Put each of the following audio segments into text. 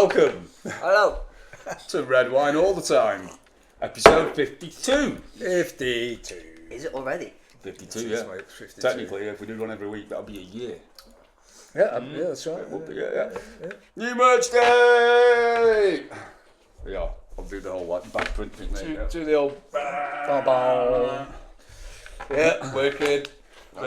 Welcome Hello. to Red Wine All the Time, episode 52. 52. Is it already? 52, yeah. 52. Technically, if we did one every week, that would be a year. Yeah, yeah, that's right. It would be, yeah. New merch day! Yeah, I'll do the whole like back print thing there. Do the old ba-ba. Yeah, wicked.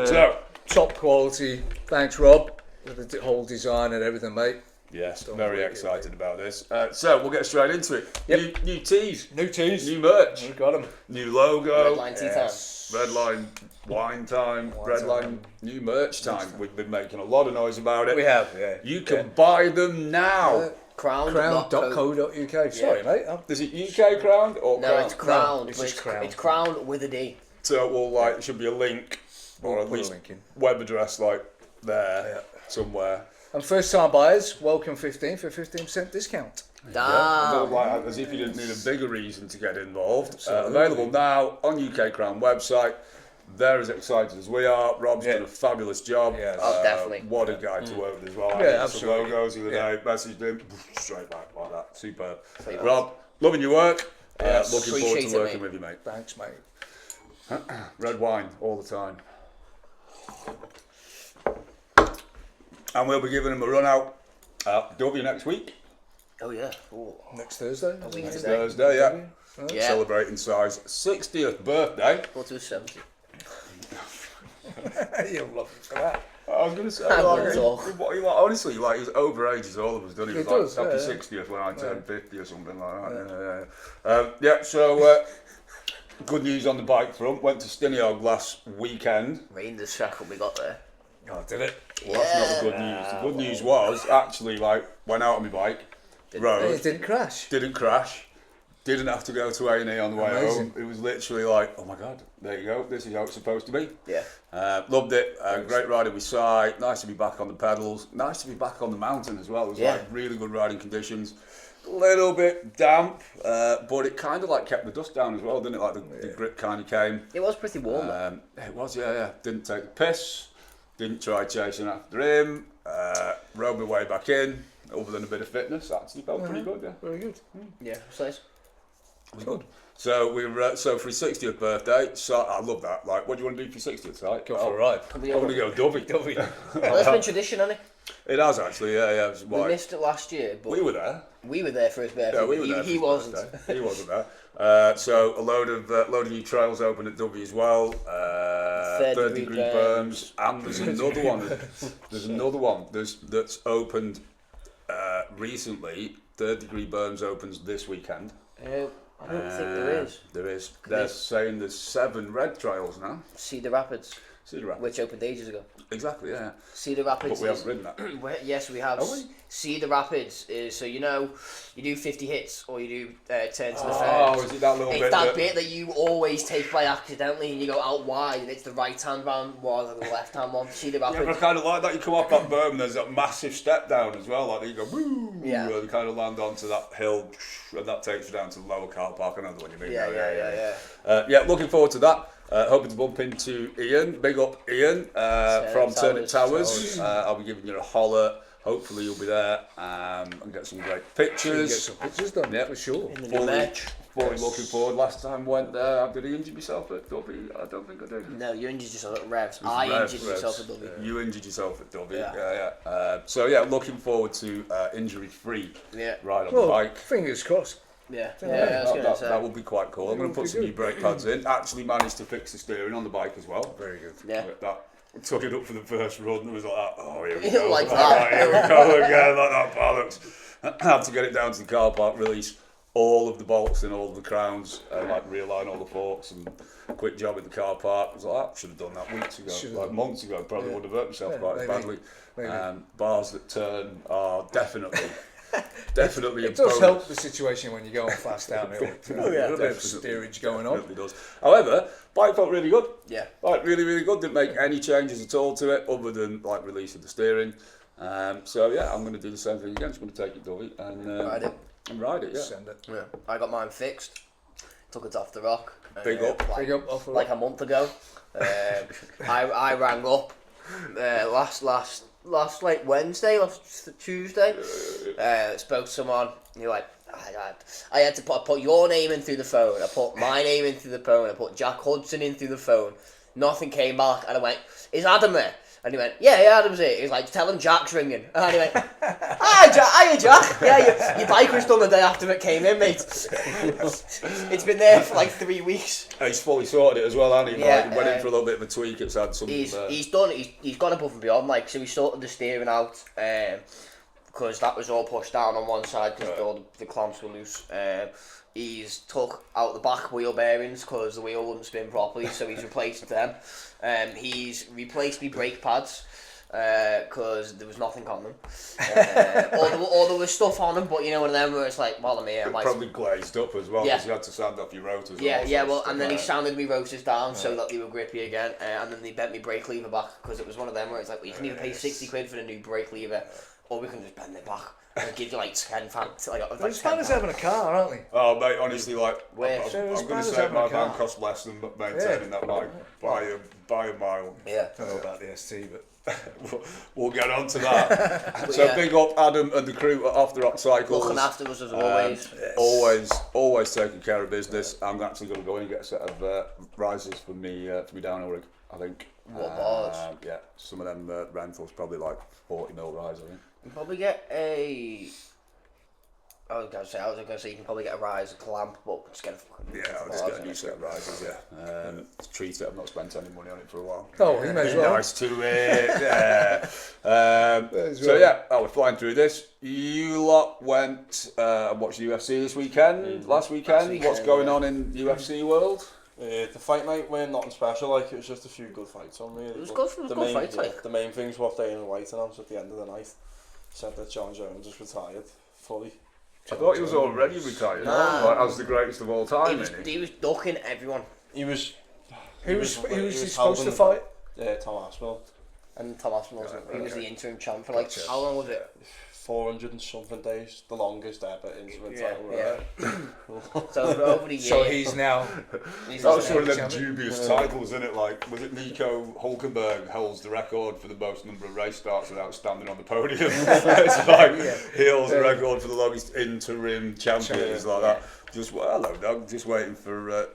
So, Top quality. Thanks, Rob, with the whole design and everything, mate. yes, very excited about this. So, we'll get straight into it. Yep. New tees, New tees. new merch, We got them. new logo. Redline tea Yes. Redline wine time, Wine Redline time. new merch time. We've been making a lot of noise about it. We have, yeah. You can buy them now. Crowned. Crown.co.uk. Sorry, mate. Is it UK Crowned or No, Crowned? it's crowned. it's but just crowned. It's crowned with a D. So we'll it should be a link or at Put a least link in. web address there somewhere. And first time buyers, welcome 15 for 15% discount. Damn. Like, as if you didn't need a bigger reason to get involved. Available now on UK Crown website. They're as excited as we are. Rob's done a fabulous job. Yeah. Oh, definitely. What a guy to work with as well. Yeah, Some absolutely. logos the other day, messaged him, straight back like that. Superb. Sweet. Rob, loving your work. Yes. Looking forward Appreciate to it, working mate. with you, mate. Thanks, mate. Red wine all the time. And we'll be giving him a run out at W next week. Oh yeah. Ooh. Next Thursday. week Next today. Thursday, yeah. Yeah. Celebrating Si's 60th birthday. Go to 70. You'll love it for that. I was going to say, I like, wouldn't talk. honestly, like, he's over age as all of us, doesn't he? He He was does, like, happy yeah, 60th when I turned 50 or something like that. Yeah, so good news on the bike front. Went to Stiniog last weekend. Rain the shackle we got there. Oh, did it? Well, that's not the good news. The good news was, actually, like, went out on my bike, It rode, didn't crash. didn't crash, didn't have to go to A&E on the way Amazing. home. It was literally like, oh my God, there you go, this is how it's supposed to be. Yeah. Loved it. Great riding with Si. Nice to be back on the pedals. Nice to be back on the mountain as well. It was like really good riding conditions. A little bit damp, but it kind of like kept the dust down as well, didn't it? Like the grip kind of came. It was pretty warm. though. It was, yeah. Didn't take the piss. Didn't try chasing after him. Rode my way back in. Other than a bit of fitness, actually felt pretty good. Yeah, Very good. Yeah. It's nice. it was good. So we were so for his 60th birthday. So I love that. Like, what do you want to do for your 60th? Right? Go for a ride. I'm gonna go Dovey. Well, that's been tradition, hasn't it? It has actually, yeah. It was We like, missed it last year, but we were there. we were there for his birthday. Yeah, we but were there. He for his wasn't. birthday. He wasn't there. So a load of new trails open at W as well. Third degree berms, and there's another one. There's another one. That's opened recently. Third degree berms opens this weekend. I don't think there is. There is. They're saying there's 7 red trails now. Cedar Rapids, Cedar Rapids. which opened ages ago. Exactly, yeah. Cedar Rapids. But we haven't ridden that. Yes, we have. Have we? Cedar Rapids is so you do 50 hits or you do turn to the Oh, fence. is it that little It's bit? that bit that you always take by accidentally and you go out wide and it's the right hand round rather than the left hand one. Cedar Yeah, but I Rapids. kind of like that. You come off that berm, and there's that massive step down as well. Like you go, woo, Yeah. and you kind of land onto that hill, and that takes you down to the lower car park. I know the one you mean. Yeah, looking forward to that. Hoping to bump into Ian. Big up Ian from Turnip Towers. I'll be giving you a holler. Hopefully you'll be there and get some great Get pictures. some pictures done, Yeah. for sure. In the new match. Fully looking forward. Last time went there, did I injure myself at Dovey? I don't think I did. No, you injured yourself at Revs. I Revs, injured Revs. myself at W. You injured yourself at Dovey. Yeah. So yeah, looking forward to injury-free Yeah. ride on the Well, bike. fingers crossed. Yeah. I was going to say. That will be quite cool. I'm going to put some new brake pads in. Actually managed to fix the steering on the bike as well. Very good. Yeah. That took it up for the first run and was like, oh, here we You go. like that. Here we go again, like that bollocks. Had to get it down to the car park, release all of the bolts and all of the crowns, and like realign all the forks and quick job at the car park. I was like, should have done that weeks ago, Should've like done. months ago. Probably would have hurt myself quite maybe. badly. Maybe. Bars that turn are definitely a It does bonus. help the situation when you're going fast downhill. Oh, yeah. A little bit of Definitely, steerage going on. definitely does. However, bike felt really good. Yeah. Like really, really good. Didn't make any changes at all to it, other than like releasing the steering. So yeah, I'm going to do the same thing again. Just going to take it, Dovey, and Ride it. And ride it. Yeah. Send it. Yeah. I got mine fixed. Took it off the rock. Big up. Like, Big up, off the like a month ago. I rang up last last like Wednesday, last Tuesday. Spoke to someone. And you're like, I had to put your name in through the phone. I put my name in through the phone. I put Jack Hudson in through the phone. Nothing came back, and I went, "Is Adam there?" And he went, "Yeah, Adam's here." He was like, "Tell him Jack's ringing." And he went, "Hiya, Jack. Yeah, your bike was done the day after it came in, mate." It's been there for like 3 weeks. He's fully sorted it as well, hasn't he? Yeah, Like, he went in for a little bit of a tweak. It's had some. He's done. He's gone above and beyond. Like, so he sorted the steering out. Because that was all pushed down on one side because all the clamps were loose. He's took out the back wheel bearings because the wheel wouldn't spin properly, so he's replaced them. He's replaced me brake pads because there was nothing on them. Or there was stuff on them, but you know one of them where it's like, well, I'm here. It probably glazed up as well because you had to sand off your rotors. And then he sanded me rotors down so that they were grippy again, and then they bent me brake lever back because it was one of them where it's like, well, you can either pay 60 quid for the new brake lever, or we can just bend it back and give you like 10 pounds. The Spanners having a car, aren't they? Oh, mate, honestly, like, I'm Where? going to say my van cost less than maintaining that bike by a mile. Yeah. I don't know about the ST, but we'll get on to that. So big up Adam and the crew at After Rock Cycles. Looking after us as always. Always taking care of business. I'm actually going to go in and get a set of risers for me downhill rig, I think. What bars? Yeah, some of them rentals probably like 40mm rise, I think. You can probably get a. I was gonna say you can probably get a rise, a clamp, but just get a fucking. Yeah, I'll just get a new set of risers. Yeah, treat it. I've not spent any money on it for a while. oh, you may as well. Nice to it. Yeah. So yeah, we're flying through this. You lot went and watched UFC this weekend. Last weekend. What's going on in UFC world? The fight night went nothing special, like it was just a few good fights on really. It was good fights, like. The main things what Dana White announced at the end of the night said that John Jones is retired fully. I thought he was already retired. Like, as the greatest of all time. He was ducking everyone. He was. Who was he supposed to fight? Tom Aspinall. And Tom Aspinall was the interim champ for like how long was it? 400 and something days, the longest ever interim title. Yeah. So over the year. So he's now. That was one of them dubious titles, isn't it? Like, was it Nico Hulkenberg holds the record for the most number of race starts without standing on the podium? It's like he holds the record for the longest interim champions like that. Just hello, Doug. Just waiting for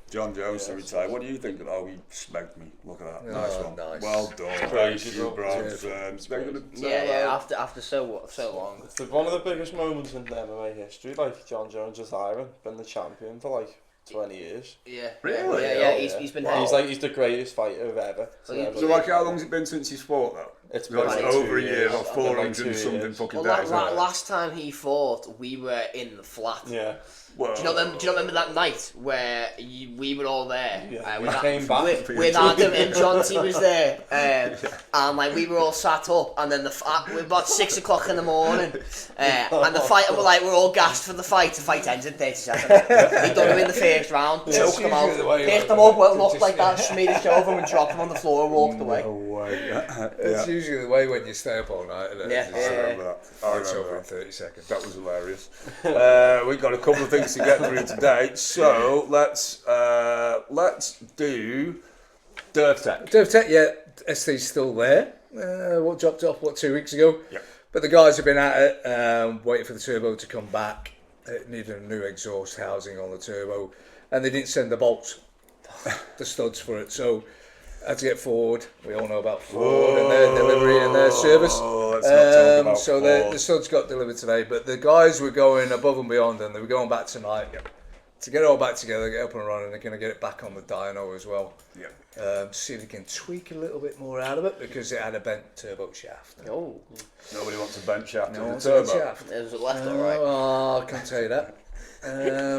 John Jones to retire. What do you think? Oh, he smoked me. Look at that. Nice one. Nice. Well done. Thank you, bro. After so long. It's one of the biggest moments in MMA history. Like John Jones retiring, been the champion for like 20 years. Yeah. Really? Yeah. He's been. He's the greatest fighter ever. So like, how long's it been since he's fought though? It's been like over a year, or 400 and something fucking days. Last time he fought, we were in the flat. Yeah. Well, Do you remember that night where we were all there? Yeah. With came back with Adam and Jonty was there, and like we were all sat up, and then we were about 6 o'clock in the morning, and the fight, and we're all gassed for the fight. The fight ends in 30 seconds. He done him in the first round, choked him out, picked him up, looked like that, smeared his over and dropped him on the floor and walked away. No way. It's usually the way when you stay up all night, isn't it? Yeah. I remember that. It's over in 30 seconds. That was hilarious. We've got a couple of things to get through today, so let's do DervTech. DervTech, yeah, ST's still there. What dropped off 2 weeks ago? Yeah. But the guys have been at it, waiting for the turbo to come back. It needed a new exhaust housing on the turbo, and they didn't send the bolts, the studs for it. So I had to get Ford. We all know about Ford and their delivery and their service. So the studs got delivered today, but the guys were going above and beyond, and they were going back tonight to get it all back together, get up and running. They're going to get it back on the dyno as well. Yeah. See if they can tweak a little bit more out of it because it had a bent turbo shaft. Oh, Nobody wants a bent shaft No in the one's a bent turbo. shaft. it was a left or right. Oh, I can't tell you that.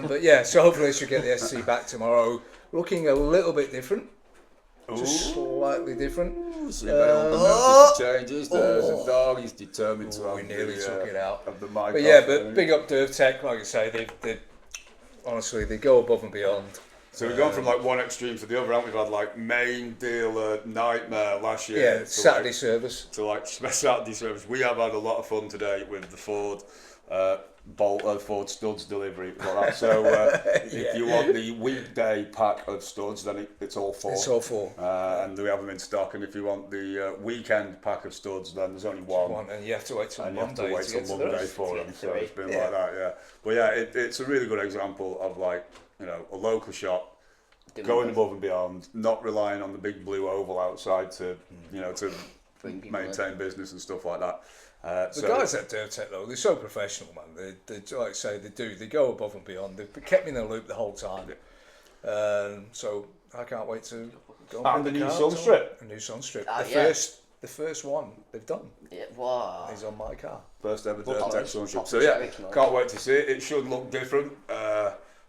But yeah, so hopefully they should get the SC back tomorrow, looking a little bit different. Just slightly different. So you may all notice the changes. There's a dog. He's determined to have We nearly took it out. Of the mic. But yeah, but big up DervTech, like I say, they honestly they go above and beyond. So we've gone from like one extreme to the other, haven't we? We've had like main dealer nightmare last year. Yeah, to Saturday service. To like Saturday service. We have had a lot of fun today with the Ford. Ford studs delivery like that. So if you want the weekday pack of studs, then it's all 4. It's all 4. And we have them in stock. And if you want the weekend pack of studs, then there's only one. And you have to wait till Monday. You have to wait till Monday for them. So it's been like that, yeah. But yeah, it's a really good example of like, you know, a local shop going above and beyond, not relying on the big blue oval outside to, you know, to maintain business and stuff like that. The guys at Dirtech though, they're so professional, man. They like I say, they go above and beyond. They've kept me in the loop the whole time. So I can't wait to go and the new Sunstrip. A new Sunstrip. The first one they've done. Yeah, wow. He's on my car. First ever Dirtech Sunstrip. So yeah, can't wait to see it. It should look different.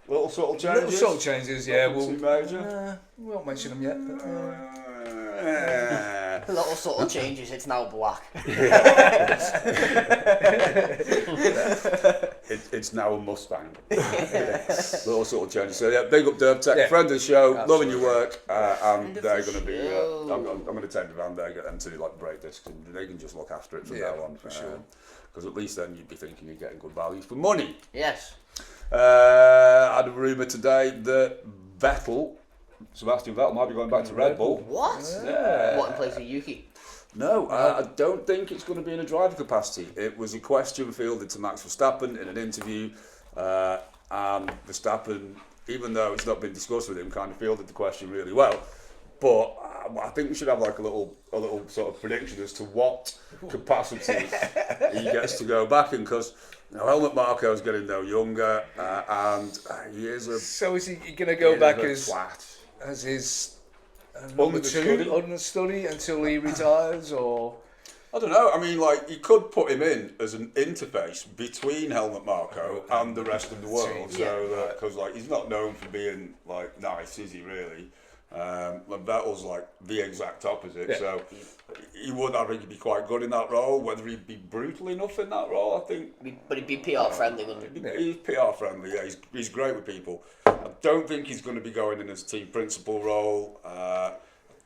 Little subtle changes. Little subtle changes, yeah. Too major. We won't mention them yet. But, little subtle changes. It's now black. It's now a Mustang. Little subtle changes. So yeah, big up Dirtech, friend of the show, loving your work, and they're going to be. I'm going to take the van there, get them to like break discs, and they can just look after it from now on for sure. Because at least then you'd be thinking you're getting good value for money. Yes. I had a rumour today that Sebastian Vettel might be going back to Red Bull. What? Yeah. What, in place of Yuki? No, I don't think it's going to be in a driver capacity. It was a question fielded to Max Verstappen in an interview, and Verstappen, even though it's not been discussed with him, kind of fielded the question really well. But I think we should have like a little sort of prediction as to what capacity he gets to go back in, because Helmut Marko's getting no younger, and he is a. So is he going to go back as his understudy until he retires, or? I don't know. I mean, like, you could put him in as an interface between Helmut Marko and the rest of the world. So, because like he's not known for being like nice, is he really? Vettel's like the exact opposite. Yeah. So he would, I think, he'd be quite good in that role. Whether he'd be brutal enough in that role, I think. But he'd be PR friendly, wouldn't he? He's PR friendly. Yeah, he's great with people. I don't think he's going to be going in as a team principal role.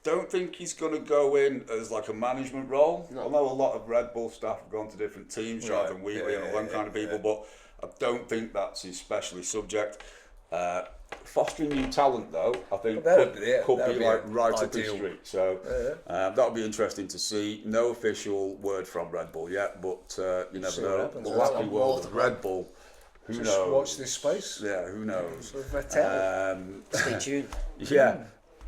Don't think he's going to go in as like a management role. No. Although a lot of Red Bull staff have gone to different teams, Jonathan Wheatley and all them kind of people, but I don't think that's his specialist subject. Fostering new talent, though, I think could be like right up his street. So that'll be interesting to see. No official word from Red Bull yet, but you never know. The wacky world of Red Bull. Who knows? Watch this space. Yeah, who knows? Stay tuned. Yeah.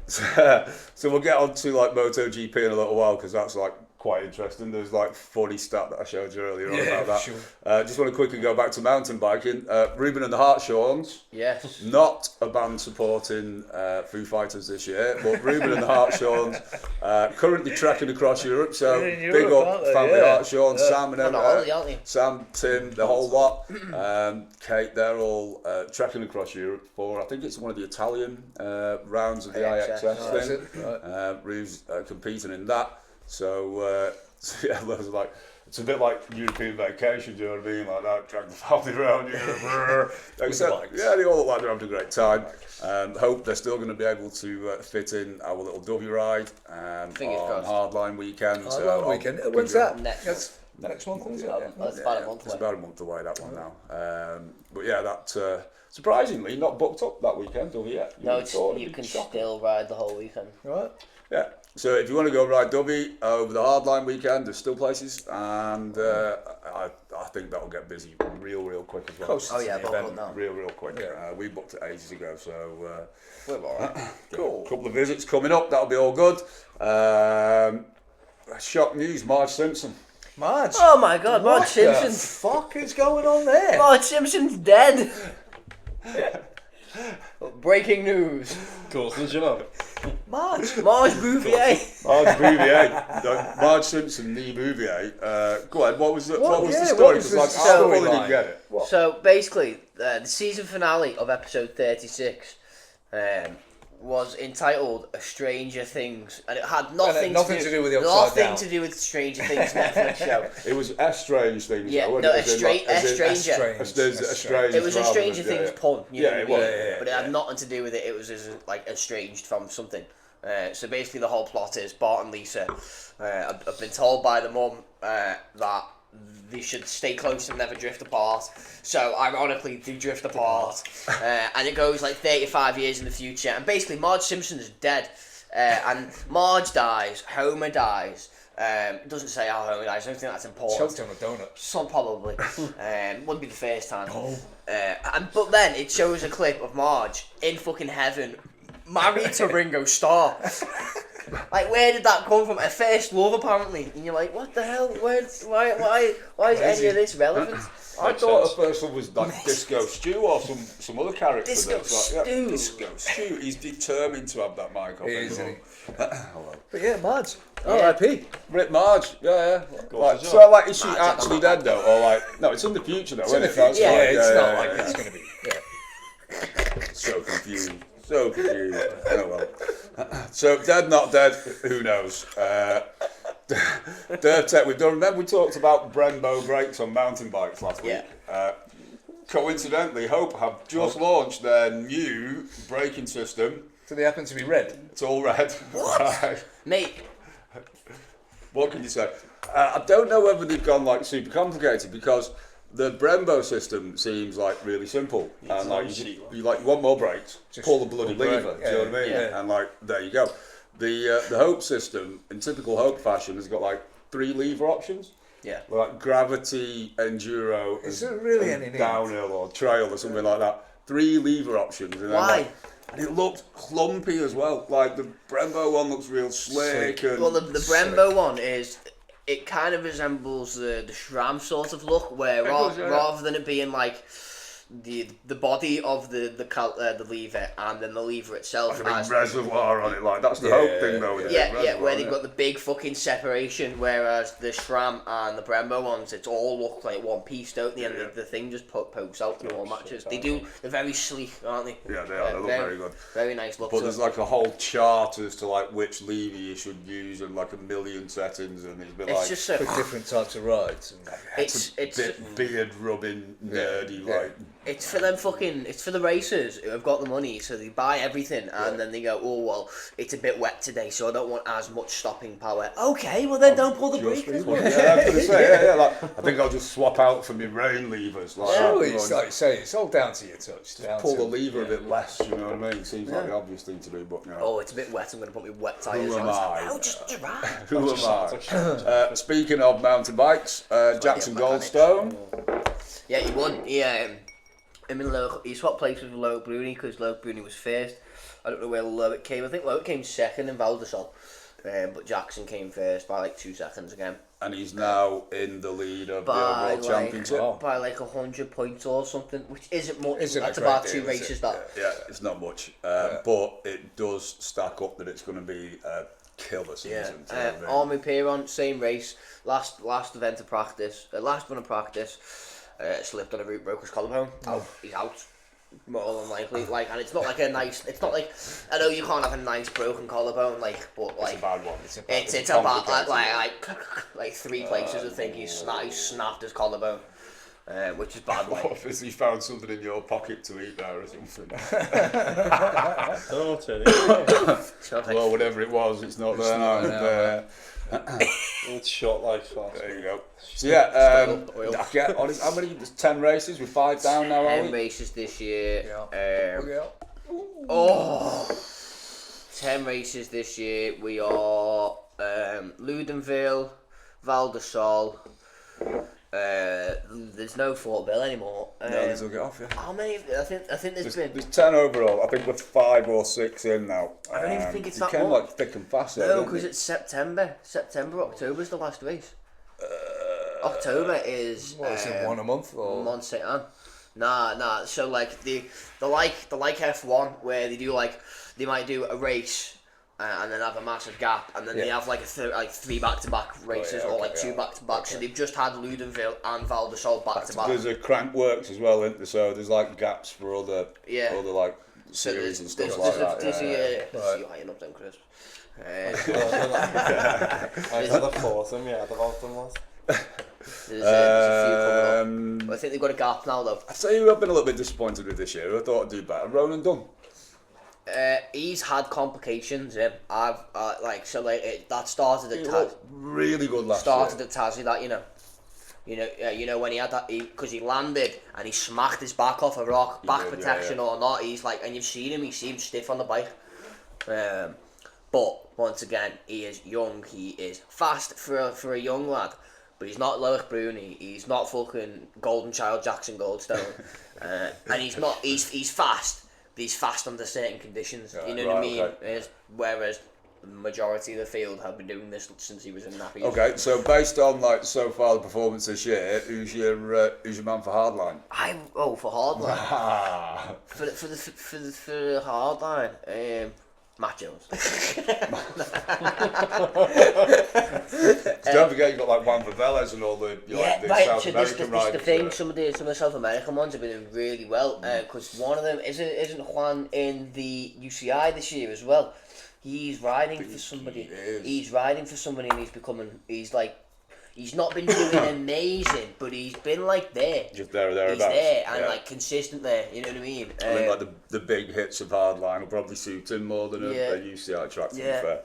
So we'll get on to like MotoGP in a little while, because that's like quite interesting. There's like funny stat that I showed you earlier on about that. Sure. Just want to quickly go back to mountain biking. Ruben and the Hartshorns. Yes. Not a band supporting Foo Fighters this year, but Ruben and the Hartshorns currently trekking across Europe. So big up family Hartshorns, Sam and Emma, Sam, Tim, the whole lot. Kate, they're all trekking across Europe for, I think it's one of the Italian rounds of the IXS thing. Rube's competing in that. So yeah, there's like, it's a bit like European vacation, do you know what I mean? Like that, drag the family around Europe. Except, yeah, they all look like they're having a great time. Hope they're still going to be able to fit in our little W ride on Hardline weekend. Hardline weekend. When's that? Next month, is it? That's about a month away. It's about a month away, that one now. But yeah, that surprisingly not booked up that weekend over yet. No, you can still ride the whole weekend. Right. Yeah. So if you want to go ride Dubby over the Hardline weekend, there's still places, and I think that'll get busy real quick as well. Oh yeah, real quick. Yeah. We booked it ages ago, so we're all right. Cool. A couple of visits coming up. That'll be all good. Shock news: Marge Simpson. Marge. Oh my God, Marge Simpson. What the fuck is going on there? Marge Simpson's dead. Breaking news. Of course, did you know? Marge Bouvier. Marge Bouvier. Marge Simpson, the Bouvier. Go on, what was the story? I didn't get it. What? So basically, the season finale of episode 36 was entitled "A Stranger Things," and it had nothing to do with the Upside Down. Nothing to do with Stranger Things Netflix show. It was a strange thing. Yeah, no, a stranger. It was a Stranger Things pun. You know what I mean? But it had nothing to do with it. It was like estranged from something. So basically, the whole plot is Bart and Lisa have been told by the mum that they should stay close and never drift apart. So ironically, they drift apart, and it goes like 35 years in the future. And basically, Marge Simpson is dead, and Marge dies, Homer dies. It doesn't say how Homer dies. I don't think that's important. Choked on a donut. Some probably. Wouldn't be the first time. But then it shows a clip of Marge in fucking heaven, married to Ringo Starr. Like, where did that come from? A first love, apparently. And you're like, what the hell? Why is any of this relevant? I thought at first one was like Disco Stew or some other character. Disco Stew. Disco Stew. He's determined to have that mic on. Isn't he? Hello. But yeah, Marge. R.I.P. Rip Marge, yeah. Like, job. so, like, is she Marge, actually dead though, or like, no? It's in the future though, isn't it? That's Yeah, like, it's not like it's going to be. Yeah. So confused. So confused. Oh well. So dead, not dead. Who knows? Dirt Tech. We've done. Remember we talked about Brembo brakes on mountain bikes last week. Coincidentally, Hope have just launched their new braking system. Do they happen to be red? It's all red. What? Mate. What can you say? I don't know whether they've gone like super complicated because the Brembo system seems like really simple. And like you want more brakes, just pull the bloody pull the lever. brake. Do you know what I mean? Yeah. And like there you go. The Hope system, in typical Hope fashion, has got like 3 lever options. Yeah. Like gravity, enduro, Is there really any need? downhill or trail or something like that. 3 lever options. And then, Why? like, and it looks clumpy as well. Like the Brembo one looks real slick. And Well, the Brembo one is, it kind of resembles the SRAM sort of look, where does, yeah. rather than it being like the body of the lever and then the lever itself like a has big reservoir on it. Like that's the Hope thing though. With the yeah, reservoir, where they've isn't got it? the big fucking separation, whereas the SRAM and the Brembo ones, it's all look like one piece, don't they? And the thing just pokes out through all matches. They're very sleek, aren't they? Yeah, they are. They look very good. Very nice look. But to there's them. like a whole chart as to like which lever you should use and like a million settings, and it's a bit It's like just so. For different types of rides. And It's bit beard rubbing nerdy like. It's for them fucking. It's for the racers who have got the money, so they buy everything, and then they go, "Oh well, it's a bit wet today, so I don't want as much stopping power." Okay, well then don't pull the brake as much. Yeah, I was gonna say, yeah. Like, I think I'll just swap out for my rain levers. Like, Oh, you know, it's like you say, it's all down to your touch. Down pull to, the lever a bit less. You know what I mean? Seems like the obvious thing to do, but you know. Oh, it's a bit wet. I'm gonna put my wet tyres Who on. am I? No, just drive. Who am I? Speaking of mountain bikes, Jackson Goldstone. Yeah, he won. He swapped places with Loic Bruni because Loic Bruni was first. I don't know where Loic came. I think Loic came second in Val d'Isole, but Jackson came first by like 2 seconds again. And he's now in the lead of the By World Championship. by like 100 points or something, which isn't much. Isn't a That's great about deal, 2 races. is it? That. Yeah, it's not much, but it does stack up that it's going to be a killer season. Army Piron, same race, last event of practice, last run of practice, slipped on a route, broke his collarbone. He's out, more than likely. Like, and it's not like a nice. It's not like, I know you can't have a nice broken collarbone, like, but like it's a bad one. it's a bad like 3 places. I think he's snapped his collarbone. Which is bad. What if he found something in your pocket to eat there or something? Well, whatever it was, it's not there now. It's shot like fast. There you go. So yeah, how many? There's 10 races. We're 5 down now. 10 races this year. Yeah. 10 races this year. We are Ludenville, Val d'Isole. There's no Fort Bill anymore. No, these will get off. Yeah. How many? I think there's been. There's 10 overall. I think we're 5 or 6 in now. I don't even think it's you that came much. like thick and fast. No, because it's September. October's the last race. October is. What is it, one a month or? Mont Saint Anne. Nah. So like the like F1 where they do like they might do a race and then have a massive gap and then they have like 3 back-to-back races or like 2 back-to-back. So they've just had Ludenville and Val d'Isole back-to-back. There's a crank works as well, isn't there? So there's like gaps for other like series and stuff like that. You're high enough then, Chris. I had a thought him, yeah, about them last. There's a few coming up. I think they've got a gap now though. I'd say I've been a little bit disappointed with this year. I thought I'd do better. Ronan Dunn. He's had complications. That started at He looked really good last started year. at Tassie. That You know when he had that, because he landed and he smacked his back off a rock, back protection or not. He's like, and you've seen him. He seems stiff on the bike. But once again, he is young. He is fast for a young lad. But he's not Loic Bruni. He's not fucking Golden Child Jackson Goldstone. And he's not. He's fast. But he's fast under certain conditions. You know what I mean? Okay. Whereas the majority of the field have been doing this since he was in nappies. Okay, so based on like so far the performance this year, who's your man for hardline? For hardline. for the hardline, Matt Jones. Don't forget you've got like Juan Velez and all the South American riders. The thing, some of the South American ones have been doing really well because one of them isn't Juan in the UCI this year as well. He's riding for somebody. He's riding for somebody, and he's not been doing amazing, but he's been like there. Just there or thereabouts. He's there and like consistent there. You know what I mean? I think like the big hits of hardline will probably suit him more than a UCI track. To be fair.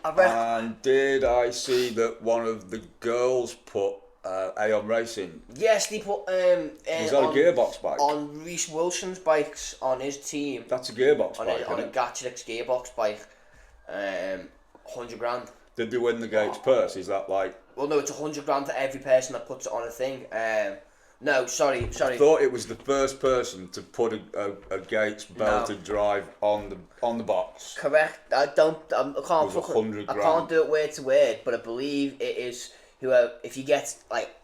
And did I see that one of the girls put Aon Racing? Yes, they put. Was that a gearbox bike? On Reece Wilson's bikes on his team. That's a gearbox bike. On a Gatchix gearbox bike. 100 grand. Did they win the Gates purse? Is that like? Well, no, it's 100 grand for every person that puts it on a thing. No, sorry. I thought it was the first person to put a Gates belted drive on the box. Correct. I can't do it word to word, but I believe it is whoever. If you get like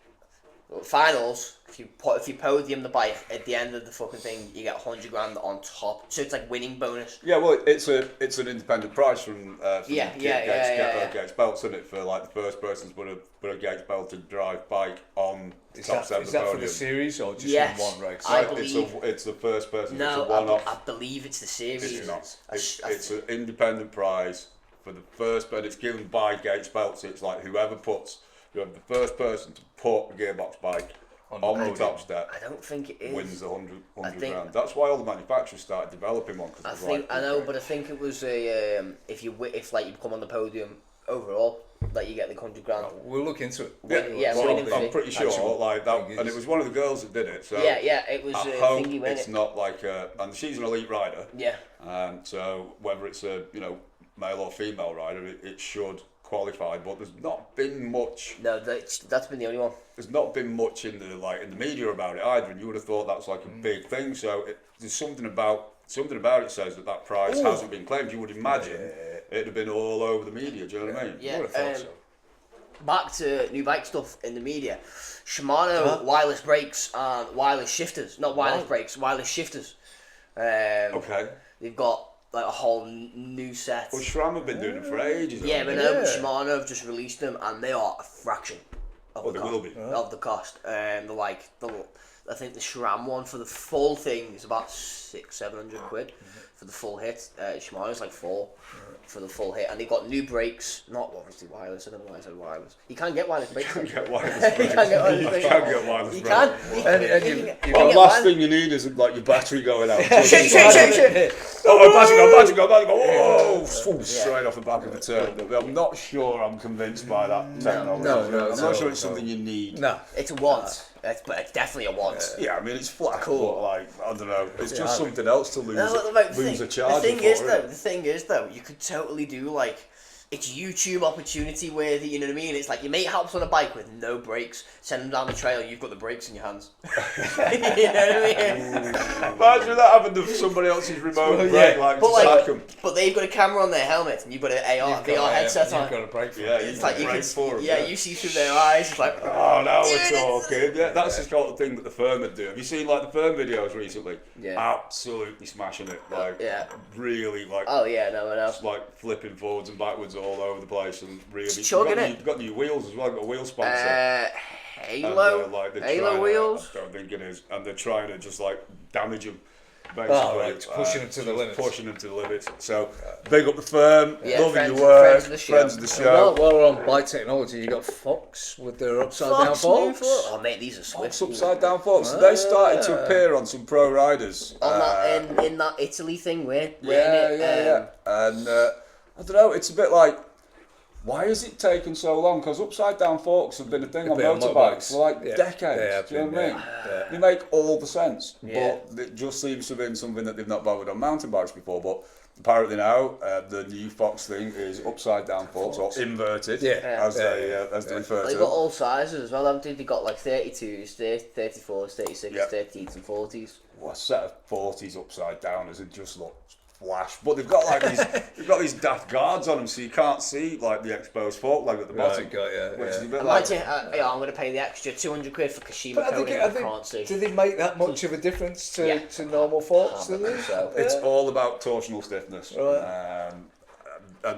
finals, if you podium the bike at the end of the fucking thing, you get 100 grand on top. So it's like winning bonus. Yeah, well, it's an independent prize from Gates belts, isn't it? For like the first person to put a Gates belted drive bike on the top set of the podium. Is that for the series or just in one race? I believe it's the first person. No, it's a one-off. I believe it's the series. It's not. It's an independent prize for the first, but it's given by Gates belts. It's like whoever the first person to put a gearbox bike on the top step. I don't think it is. Wins the 100 grand. That's why all the manufacturers started developing one. I think it was if you come on the podium overall, that you get the 100 grand. We'll look into it. I'm pretty sure like that, and it was one of the girls that did it. So it was. I hope it's not like and she's an elite rider. Yeah. So whether it's a male or female rider, it should qualified, but there's not been much. No, that's been the only one. There's not been much in the media about it either, and you would have thought that's like a big thing. So there's something about it says that prize hasn't been claimed. You would imagine it'd have been all over the media. Do you know what I mean? Yeah. I would have thought so. Back to new bike stuff in the media. Shimano wireless brakes and wireless shifters. Not wireless brakes, wireless shifters. Okay. They've got like a whole new set. Well, SRAM have been doing it for ages. Yeah, but Shimano have just released them, and they are a fraction of the cost. I think the SRAM one for the full thing is about 600-700 quid for the full hit. Shimano's like 4 for the full hit, and they've got new brakes. Not obviously wireless. I don't know why I said wireless. You can't get wireless brakes. You can't get wireless brakes. You can. The last thing you need is like your battery going out. Shit. Oh, battery go. Oh, straight off the back of the turn. I'm not sure I'm convinced by that technology. No, I'm not sure it's something you need. No. It's a want. But it's definitely a want. Yeah, I mean, it's flat, but like, I don't know. It's just something else to lose a charger The thing is, though, you could totally do like, it's YouTube opportunity worthy, you know what I mean? It's like your mate helps on a bike with no brakes, send them down the trail, you've got the brakes in your hands. You know what I mean? Imagine that happened to somebody else's remote brake, but they've got a camera on their helmet and you've got an VR headset on. You've got a brake for it's like you can you see through their eyes, it's like, oh, now we're talking. Yeah, that's the sort of thing that the firm would do. Have you seen like the firm videos recently? Yeah. Absolutely smashing it. Like, really like. Oh yeah, no. Just like flipping forwards and backwards all over the place and really. Chugging You've got new wheels as well. You've got a wheel sponsor. Halo wheels. I don't think it is, and they're trying to just like damage them. Basically, pushing them to the limits. Pushing them to the limits. So, big up the firm, loving friends, your work, friends of the show. While we're on bike technology, you got Fox with their upside down forks. Oh mate, these are swift. Fox upside down forks. They started to appear on some pro riders. On that in that Italy thing, we're in it. And I don't know. It's a bit like why is it taking so long? Because upside down forks have been a thing on been on motorbikes for like yeah. decades. Do you know what I mean? They make all the sense, but it just seems to have been something that they've not bothered on mountain bikes before. But apparently now, the new Fox thing is upside down forks or inverted, as they refer to. They've got all sizes as well, haven't they? They've got like 32s, 34s, 36s, 30s and 40s. Well, a set of 40s upside down as it just looks flash, but they've got like these daft guards on them, so you can't see like the exposed fork leg at the bottom. Which is a bit like. I'm going to pay the extra 200 quid for Kashima coating. I can't see. Do they make that much of a difference to normal forks? Do they? So. It's all about torsional stiffness, and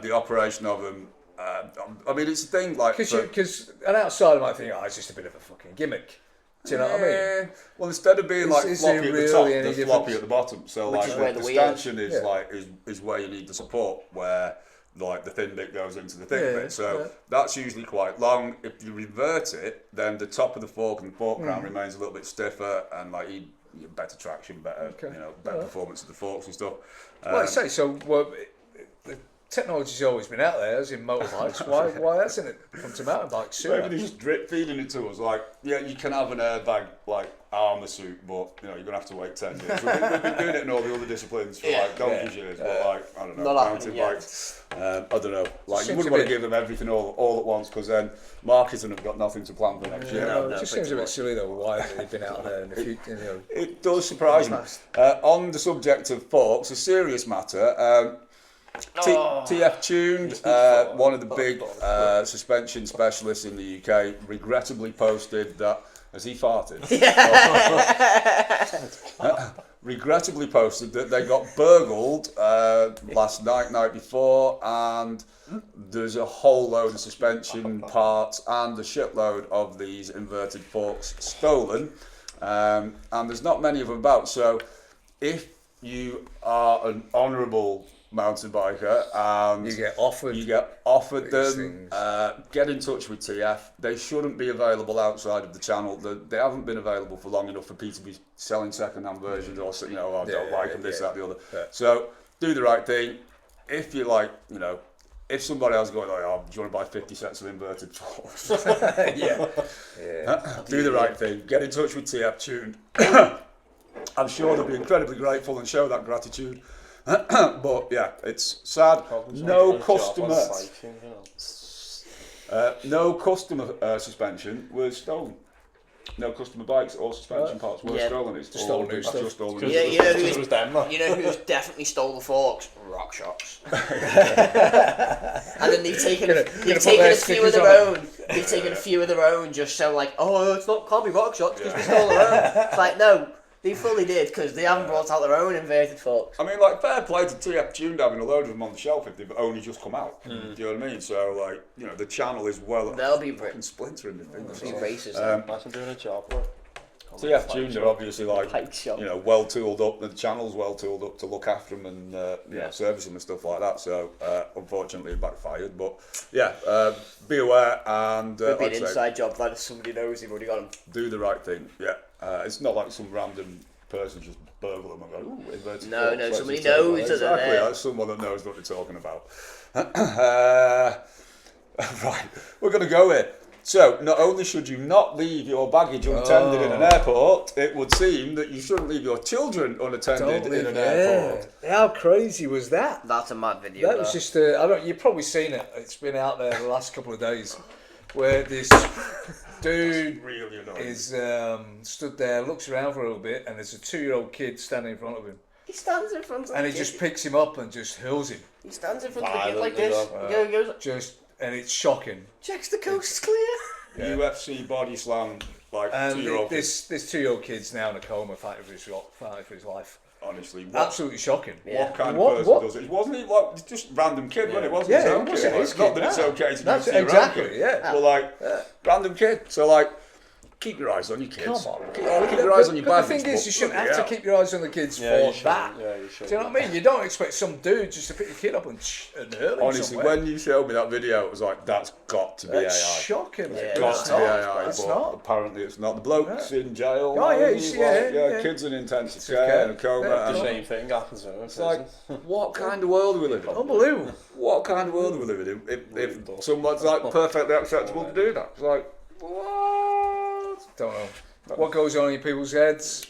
the operation of them. I mean, it's a thing like because an outsider might think, it's just a bit of a fucking gimmick. Do you know what I mean? Well, instead of being like floppy at the top, they're floppy at the bottom. So which like is the stanchion is where you need the support, where like the thin bit goes into the thick bit. So that's usually quite long. If you revert it, then the top of the fork and the fork crown remains a little bit stiffer, and like you get better traction, better better performance of the forks and stuff. Well, I say so. The technology's always been out there, as in motorbikes. Why hasn't it come to mountain bikes sooner? Maybe they're just drip feeding it to us. Like, you can have an airbag like armour suit, but you're gonna have to wait 10 years. We've been doing it in all the other disciplines for like donkey's years, but like I don't know, mountain bikes. I don't know. Like you wouldn't want to give them everything all at once, because then marketing have got nothing to plan for next year. It just seems a bit silly though. Why have they been out there in the future? It does surprise me. On the subject of forks, a serious matter. TF Tuned, one of the big suspension specialists in the UK, regrettably posted that, as he farted, regrettably posted that they got burgled last night before, and there's a whole load of suspension parts and a shitload of these inverted forks stolen, and there's not many of them about. So if you are an honourable mountain biker and you get offered them, get in touch with TF. They shouldn't be available outside of the channel. They haven't been available for long enough for people to be selling second-hand versions, or I don't like them, this, that, the other. So do the right thing. If you like, if somebody else going, do you want to buy 50 sets of inverted forks? Do the right thing. Get in touch with TF Tuned. I'm sure they'll be incredibly grateful and show that gratitude. But yeah, it's sad. No customer suspension was stolen. No customer bikes or suspension parts were stolen. It's just stolen new stuff. You know who's definitely stole the forks? Rock Shops. And then they've taken a few of their own. They've taken a few of their own just so like, can't be Rock Shops because we stole their own. It's like, no. They fully did, because they haven't brought out their own inverted forks. I mean, like, fair play to TF Tuned having a load of them on the shelf if they've only just come out. Do you know what I mean? So, like, the channel is they'll be fucking splintering the thing. They'll be racist. Imagine doing a job. TF Tuned are obviously like, well tooled up. The channel's well tooled up to look after them and service them and stuff like that. So, unfortunately, it backfired. But yeah, be aware and it'd be an inside job that if somebody knows they've already got them. Do the right thing. Yeah, it's not like some random person just burgle them and go, ooh, inverted. No, somebody knows that they're there. That's someone that knows what they're talking about. Right, we're going to go here. So, not only should you not leave your baggage unattended in an airport, it would seem that you shouldn't leave your children unattended in an airport. How crazy was that? That's a mad video. That was just you've probably seen it. It's been out there the last couple of days, where this dude really is stood there, looks around for a little bit, and there's a 2-year-old kid standing in front of him. He stands in front of him. And he just picks him up and just hurls him. He stands in front of the kid like this. Goes. And it's shocking. Checks the coast's clear. UFC body slam, like 2-year-old. This 2-year-old kid's now in a coma, fighting for his life. Honestly, absolutely shocking. What kind of person does it? It wasn't like just random kid, wasn't it? It wasn't his own kid. Not that it's okay to do to your own kid. But like random kid. So like, keep your eyes on your kids. Come on. Keep your eyes on your But badges. the thing is, you shouldn't bloody have to hell. keep your eyes on the kids Yeah, you for should. that. Yeah, you should. Do you know what I mean? You don't expect some dude just to pick your kid up and hurl him Honestly, somewhere. when you showed me that video, it was like, that's got to be That's AI. shocking. Yeah, But Got it's to be not. AI, It's but not. apparently it's not. The bloke's in jail. Oh, yeah, he's you see, yeah. kids in intensive Care. care and a coma. Yeah, The and same thing happens to him. it's like, what kind of world are we living in? Unbelievable. What kind of world are we living in if someone's like perfectly acceptable to do that? It's like, what? Don't know. What goes on in people's heads?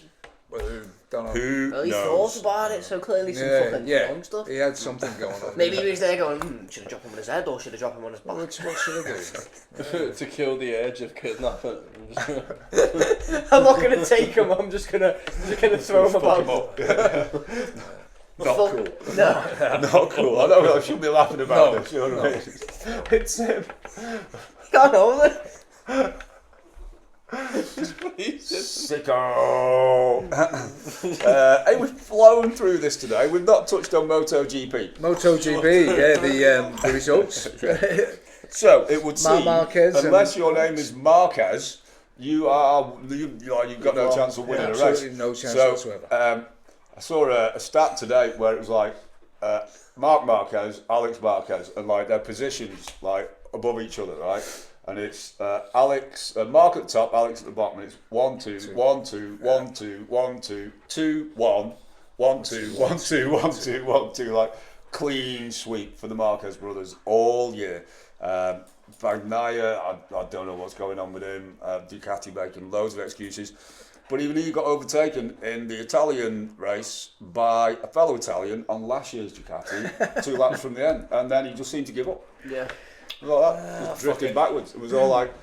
Don't know. Who Well, he knows? thought about it, so clearly some Yeah, fucking yeah. wrong stuff. He had something going on. Maybe he was there going, should I drop him on his head or should I drop him on his back? What should I do? To kill the urge of kidnapping. I'm not gonna take him. I'm just gonna throw him about. Not cool. No. Not cool. I don't. I shouldn't be laughing about No. this. You know what I mean? It's him. Can't hold it. Sicko. Hey, we've flown through this today. We've not touched on MotoGP. MotoGP, yeah, the results. So it would seem, Marquez unless your name is Marquez, you've got no chance of winning a race. Absolutely no chance whatsoever. I saw a stat today where it was like Marc Marquez, Alex Marquez, and like their positions like above each other, right? And it's Mark at the top, Alex at the bottom. And it's 1 2 1 2 1 2 1 2 2 1 1 2 1 2 1 2 1 2, like clean sweep for the Marquez brothers all year. Bagnaia, I don't know what's going on with him. Ducati making loads of excuses. But even he got overtaken in the Italian race by a fellow Italian on last year's Ducati, 2 laps from the end. And then he just seemed to give up. Yeah. Like that, just drifting backwards. It was all like,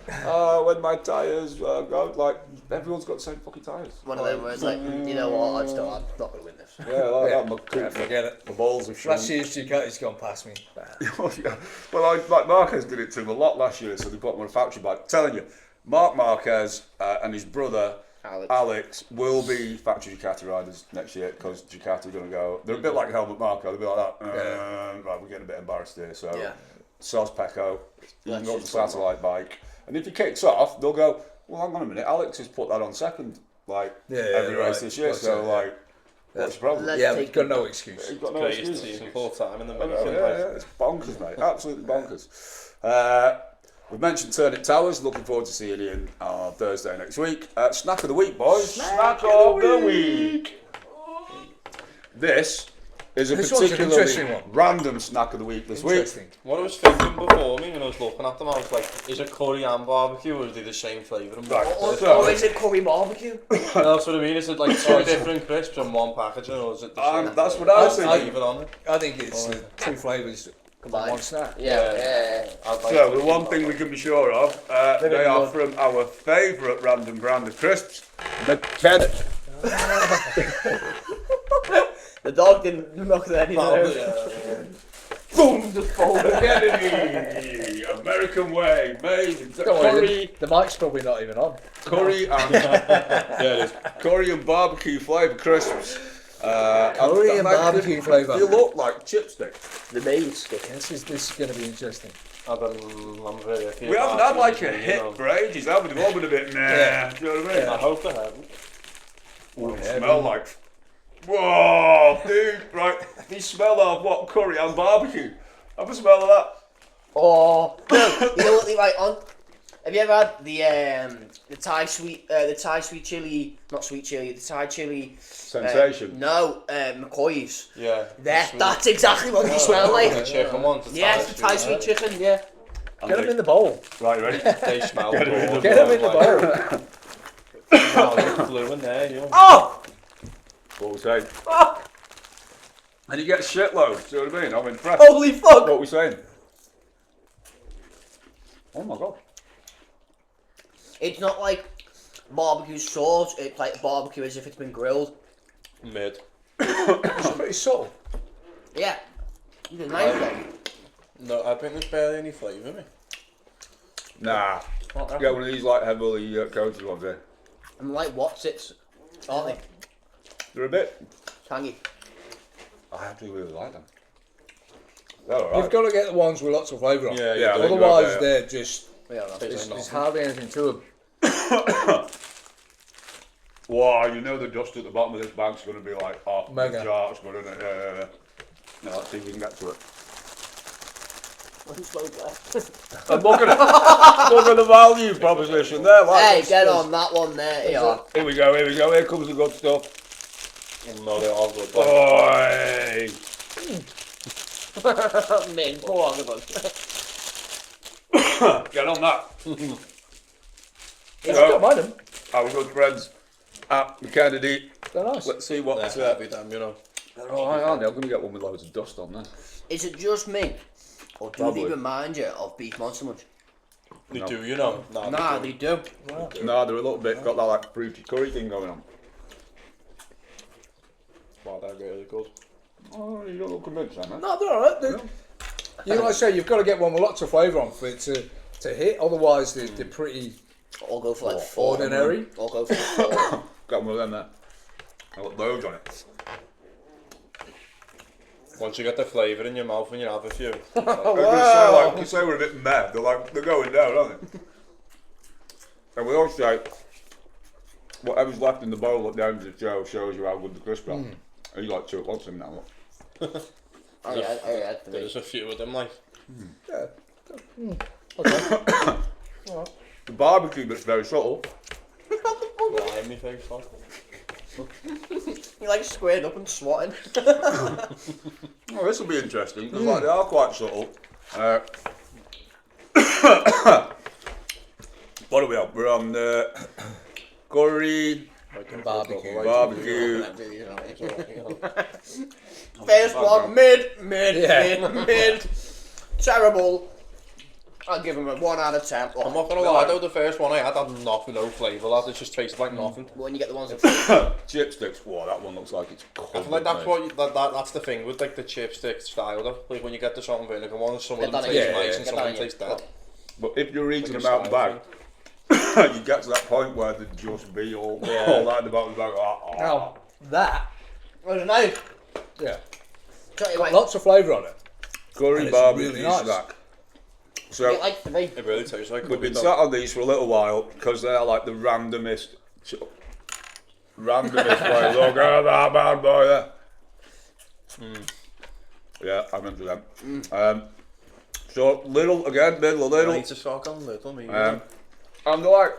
when my tyres go, like, everyone's got the same fucking tyres. One of them where it's like, you know what, I'm not going to win this. Yeah, like that. Forget it. My balls have shrunk. Last year's Ducati's gone past me. Yeah. Well, like Marquez did it to him a lot last year, so they put him on a factory bike. Telling you, Marc Marquez and his brother Alex will be factory Ducati riders next year because Ducati are going to go. They're a bit like Helmut Marko. They'll be like that. Right, we're getting a bit embarrassed here. So, Sos Pecco, you can go to the satellite bike, and if he kicks off, they'll go. Well, hang on a minute. Alex has put that on second, like every race this year. So, like, what's the problem? Yeah, we've got no excuse. He's got no Greatest excuse. team full time in the Yeah, making. it's bonkers, mate. Absolutely bonkers. We've mentioned Turnip Towers. Looking forward to seeing Ian on Thursday next week. Snack of the week, boys. Snack of the week. This is a This one's an particularly interesting one. random snack of the week this week. Interesting. What I was thinking before me when I was looking at them, I was like, is it curry and barbecue or are they the same flavour? Right, Or is it curry barbecue? That's what I mean. Is it like 2 different crisps in one packaging, or is it the same? That's what I was thinking. Flavour on it. I think it's the 2 flavours Combined. one snack. Yeah. I'd like So to the one keep thing that we can be sure of, they are from our favourite random brand of crisps, McKenna. The dog didn't knock that any one. Boom! Just fold Kennedy. American way, made Don't worry, curry, the mic's probably not even on. curry and curry and barbecue flavour crisps. Curry and barbecue flavour. They look like chipsticks. The main stick. This is going to be interesting. I'm very happy. We haven't had like a hit for ages, have we? They've all been a bit nah. Yeah. Do you know what I mean? I hope they haven't. Ooh, they smell like. Whoa, dude! Right, they smell of what? Curry and barbecue. Have a smell of that. Oh, no, you know what they write on? Have you ever had the Thai sweet chili, not sweet chili, the Thai chili Sensation. McCoy's. Yeah. That's exactly what they smell like. The chicken ones. Yeah, it's the Thai sweet chicken. Yeah. Get them in the bowl. Right, ready? They smell Get 'em in the Get them in the bowl. bowl. Flew in there, yeah. Oh! What we saying? And you get shitloads. Do you know what I mean? I'm impressed. Holy fuck! What we saying? Oh my god. It's not like barbecue sauce. It's like barbecue as if it's been grilled. Mid. It's pretty subtle. Yeah. It's a nice one. No, I think there's barely any flavour in it. Nah. Get one of these like heavily coated ones there. And like Wotsits, aren't they? They're a bit. Tangy. I actually really like them. They're alright. You've got to get the ones with lots of flavour on. Yeah, Yeah, I think Otherwise, yeah. they're just. Yeah, no. There's hardly anything to them. Wow, you know the dust at the bottom of this bag's going to be like off the Mega. charts, but isn't it? Yeah. No, let's see if we can get to it. I'm looking at the value proposition there. Like Hey, this, get this. on that one there. Yeah. Here we go, here comes the good stuff. No, they're all good. Oi! Min, go on, go on. Get on that. I don't mind them. Our good friends at the Kennedy. They're nice. Let's see what. They're heavy, damn, you know. They're alright, aren't they? I'm going to get one with loads of dust on there. Is it just me? Or do Probably. they remind you of beef monster much? They No. do, you know. Nah, they do. No, they're a little bit got that like fruity curry thing going on. Wow, they're really good. Oh, you don't look convinced, man. No, they're alright. You know, like I say, you've got to get one with lots of flavour on for it to hit. Otherwise, they're pretty I'll go for like 4. ordinary. I'll go for 4. Got one of them there. I got loads on it. Once you get the flavour in your mouth and you have a few. You say we're a bit mad. They're going down, aren't they? And we always say whatever's left in the bowl at the end of the show shows you how good the crisp are. And you like 2 at once in that one. Oh yeah, 3. There's a few of them, like. Yeah. Okay. The barbecue bit's very subtle. Lie in my face, like. You like squared up and swatting. Oh, this will be interesting because like, they are quite subtle. What are we on? We're on curry, Barbecue. barbecue. First one, mid. Terrible. I'll give him a 1 out of 10. I'm not gonna lie though, the first one I had nothing, no flavour, lad. It just tasted like nothing. When you get the ones that Chipsticks. Wow, that one looks like it's I covered. feel like that's mate. what that's the thing with like the chipstick style though. Like when you get the salt and vinegar ones, some of Get them that in taste your- nice yeah, and get some that of in them your- taste dead. But if you're eating Like them a out the style bag, you get to that point where they just be all like the bottom of the bag. Now, that, was a knife. yeah, Tell you got what, lots of flavour on it. Curry And it's barbecue really nice. snack. So get like 3. It really tastes like we've been cookie sat on these for a little while because they're like the randomest way. Look at that bad boy there. Yeah, I remember them. So little again, middle, I little. need to start on little me. And they're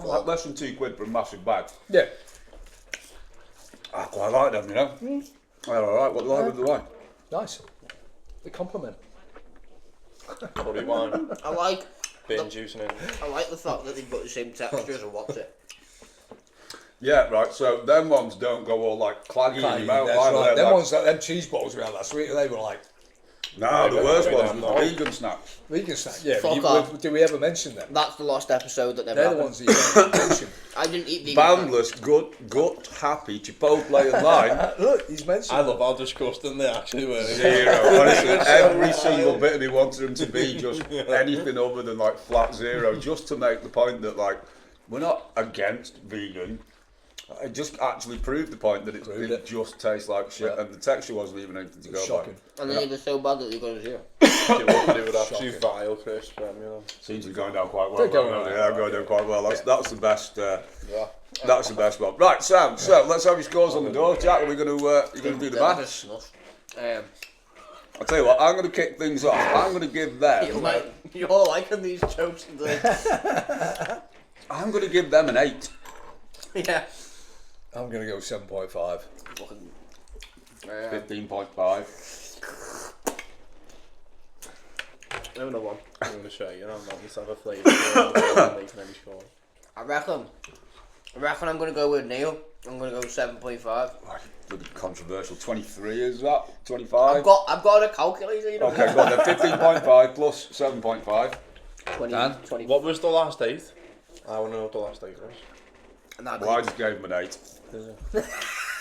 like less than £2 for a massive bag. Yeah. I quite like them, you know. They're alright. What do you like with the wine? Nice. The compliment. Curry wine, I like bin juice and I like the fact that they've got the same texture as a what's it. Yeah, right. So them ones don't go all like claggy in your mouth. That's either. right. They're Them like- ones, them cheese balls we had last week, they were like No, the worst Very ones damn were the nice. vegan snacks. vegan snack. Yeah, Fuck but off. did we ever mention them? That's the last episode that never They're the happened. ones that you don't mention. I didn't eat vegan. Boundless, gut happy, Chipotle and lime. Look, he's mentioned I love how disgusting they actually were. Zero. Honestly, every single bit of me wanted them to be just anything other than like flat zero, just to make the point that like we're not against vegan. It just actually proved the point that it just tastes like shit, and the texture wasn't even anything to go shocking. And then it was so bad that they got a 0. They were actually vile crisp, you know. by. Seems to be going down quite well. They're going though. well. Yeah, going down quite well. That's the best. Yeah. That's the best one. Right, Sam. So let's have your scores on the door, Jack. Are we going to you're going to do the maths? I'll tell you what. I'm going to kick things off. I'm going to give them. You're liking these jokes today. I'm going to give them an 8. Yeah. I'm going to go 7.5. 15.5. Another one. I'm going to show you, I'm not going to have a flavour. Making any score. I reckon I'm going to go with Neil. I'm going to go 7.5. Bloody controversial. 23 is that? 25? I've got a calculator, you know. Okay, go on then. 15.5 plus 7.5. 20. What was the last date? I want to know what the last date was. And that'd Well, I be- just gave him an 8.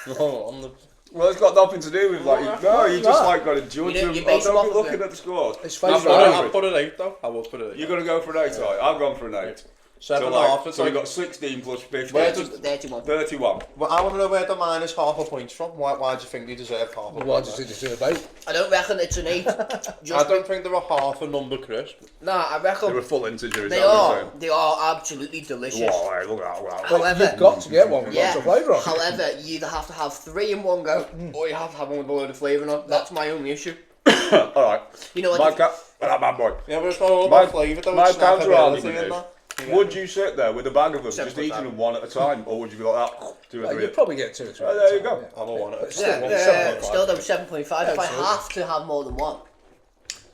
No, on the... Well, it's got nothing to do with like. No, you just like got to judge You him. do- you base them Don't be off of looking it. at the scores. It's I'll face go value. for I'll it. put it 8 though. I will put it 8. You're going to go for an 8, right? I've gone for an 8. 7.5. So we got 16 plus 15. Where does 31. 31. Well, I want to know where the minus half a point from. Why do you think they deserve half a point? Why does it deserve 8? I don't reckon it's an 8. I don't think they're a half a number crisp. Nah, I reckon They're a full integer, is they that what are. you're saying? They are absolutely delicious. Whoa, hey, look at that. Wow. However, You've got to get one with yeah. lots of flavour on. However, you either have to have 3 in one go, or you have to have one with a load of flavour on. That's my only issue. Alright. You know what? My cat. That bad boy. Yeah, but it's not all My- about flavour though. my It's counter snackability argument in is, that. would you sit there with a bag of them, just 7.5. eating them one at a time, or would you be like that? 2 or Well, 3? you'd probably get 2 or 3. Oh, there you go. I'm a one. Still though 7.5. If I Absolutely. have to have more than one,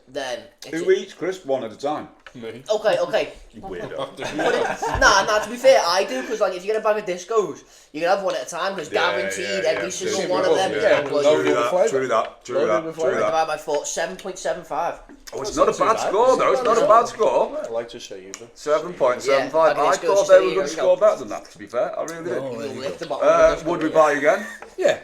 then it's Who eats crisp one at a time? Me. okay. You weirdo. Nah, to be fair, I do, because like, if you get a bag of discos, you can have one at a time, because guaranteed every single True one of them is yeah. going to Loaded True with that, flavour. true that, true Loaded that, with true flavour. that. divide by 4, 7.75. Oh, it's not a That's not bad too bad. score though, it's not a bad score. I like to save it. 7.75. Yeah, I I guess thought goes they to were the going to Euro score Cup. better than that, to be fair. I really did. Oh, You there you lift go. the bottom of the Would we disco. buy again? Yeah.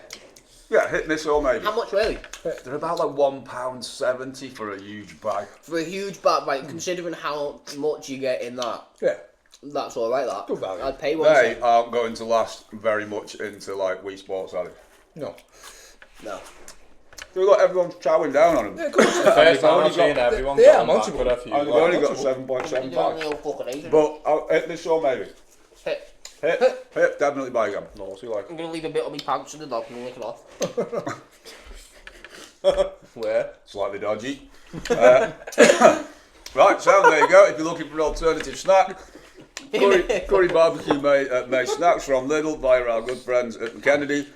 Yeah, hit miss or maybe. How much really? They're about like £1.70 for a huge bag. For a huge bag, right, considering how much you get in that, Yeah. that's alright that. Good value. I'd pay one They cent. aren't going to last very much into like Wii Sports, are they? No. No. Look, like everyone's chowing down on them. Yeah, of course. First time only I've seen got- everyone they are going back multiple. for a few. And they've only got You're doing 7.75. the old fucking 8. But I'll hit this or maybe. Hit. Hit, definitely buy again. Naughty like. I'm going to leave a bit on my pants and the dog and lick it off. Where? Slightly dodgy. Right, so there you go. If you're looking for an alternative snack, curry barbecue made snacks from Lidl via our good friends at Kennedy.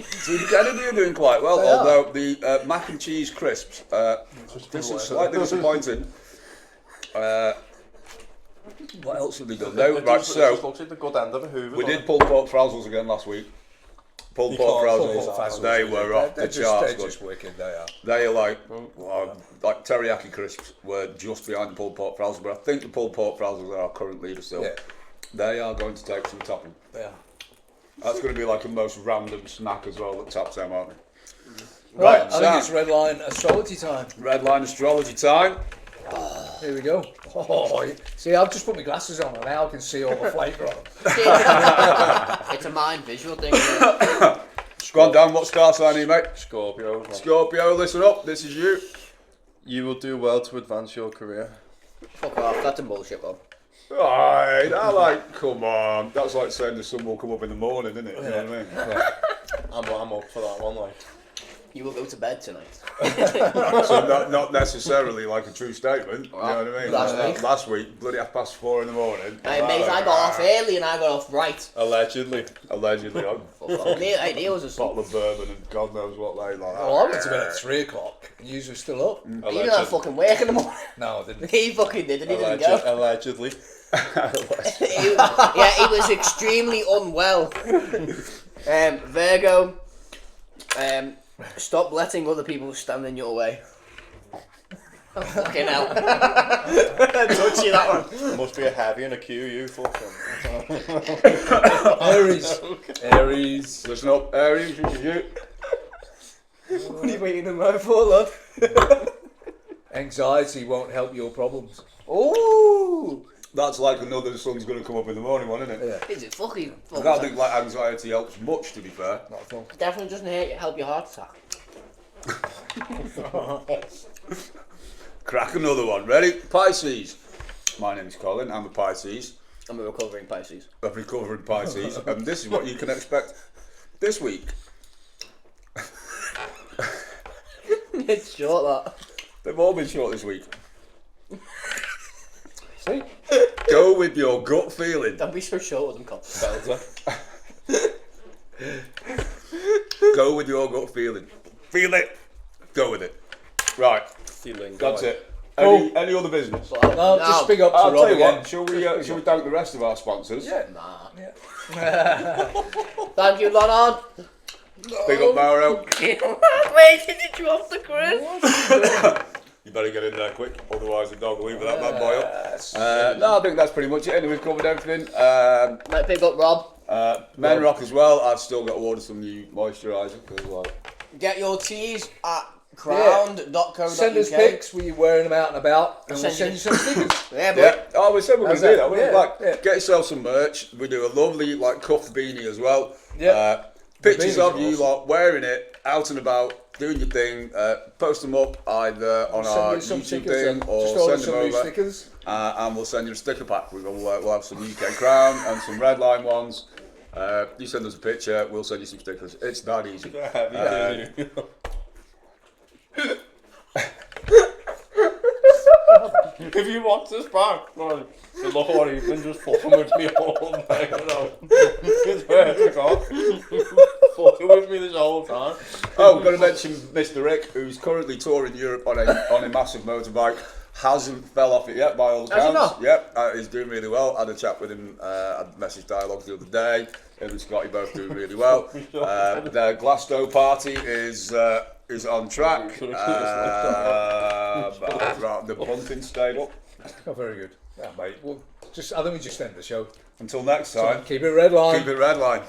See, Kennedy are doing quite well, They are. although the mac and cheese crisps, this is slightly disappointing. What else have we done? No, It right, just so looks like the good end of a Hoover. we doesn't did pulled pork frazzles again last week. Pulled You pork can't frazzles, pull pork they were off the They're charts. just wicked, they are. They are like teriyaki crisps were just behind the pulled pork frazzles, but I think the pulled pork frazzles are our current leader still. Yeah. They are going to take some topping. They are. That's going to be like a most random snack as well at top 10, aren't they? Right, I Sam. think it's Redline Astrology time. Redline Astrology time. Here we go. Oh, see, I've just put my glasses on and now I can see all the flavour on them. It's a mind visual thing. Go on, Dan, what star sign are you, mate? Scorpio. Scorpio, listen up, this is you. You will do well to advance your career. Fuck off, that's a bullshit one. Alright, come on. That's like saying the sun will come up in the morning, isn't it? You know what I mean? I'm up for that one. Like, You will go to bed tonight. So not necessarily like a true statement, you know what I mean? Last week. Last week, bloody 4:30 in the morning. Hey, mate, I got off early and I got off right. allegedly. Allegedly, a Fuck off. Neil was asleep. bottle of bourbon and God knows what they like. Oh, I went to bed at 3 o'clock and you were still up. He didn't have fucking work in the morning. No, I didn't. He fucking didn't, he didn't go. Allegedly. He was extremely unwell. Virgo, stop letting other people stand in your way. Fucking hell. Touchy that one. Must be a heavy and a Q, you fucking. Aries. Aries. Listen up, Aries, this is you. What are you waiting in my for, love? Anxiety won't help your problems. Ooh. That's like another sun's going to come up in the morning one, isn't it? Yeah. Is it fucking... I don't think like anxiety helps much, to be fair. Not at all. Definitely doesn't help your heart attack. Crack another one. Ready? Pisces. My name is Colin. I'm a Pisces. I'm a recovering Pisces. A recovering Pisces. And this is what you can expect this week. It's short, that. They've all been short this week. See? Go with your gut feeling. Don't be so short with them, Colin. Go with your gut feeling. Feel it. Go with it. Right. Feeling. That's it. Cool. Any other business? No, just big up to I'll Rob tell you again. what. Shall we thank the rest of our sponsors? Yeah. Nah. Thank you, Leonard. Big up Mauro. Wait, did you drop the Chris? You better get in there quick, otherwise the dog will leave that bad boy up. No, I think that's pretty much it. Anyway, we've covered everything. Might pick up Rob. Men Rock as well. I've still got to order some new moisturiser because like Get your teas at UKCROWND.co.uk. Send us pics where you're wearing them out and about, and we'll send you some stickers. Yeah, Yeah. Oh, we said we're going to do that. Get yourself some merch. We do a lovely cuff beanie as well. Yeah. Pictures of Beanies you are wearing it out and about, doing your thing. Post them up either on our YouTube thing or send them over. Stickers. And we'll send you a sticker pack. We'll have some UK Crown and some Redline ones. You send us a picture, we'll send you some stickers. It's that easy. If you watch this back, man, look what you've been just fucking with me all night. It's where to God. Fucking with me this whole time. Oh, we've got to mention Mr. Rick, who's currently touring Europe on a massive motorbike. Hasn't fell off it yet by all accounts. Has he not? Yep, he's doing really well. Had a chat with him, had message dialogue the other day. Him and Scotty both doing really well. The Glasgow party is on track. The bumping stable. Oh, very good. Yeah, mate. Well, I think we just end the show. Until next time, Keep it Redline. keep it Redline.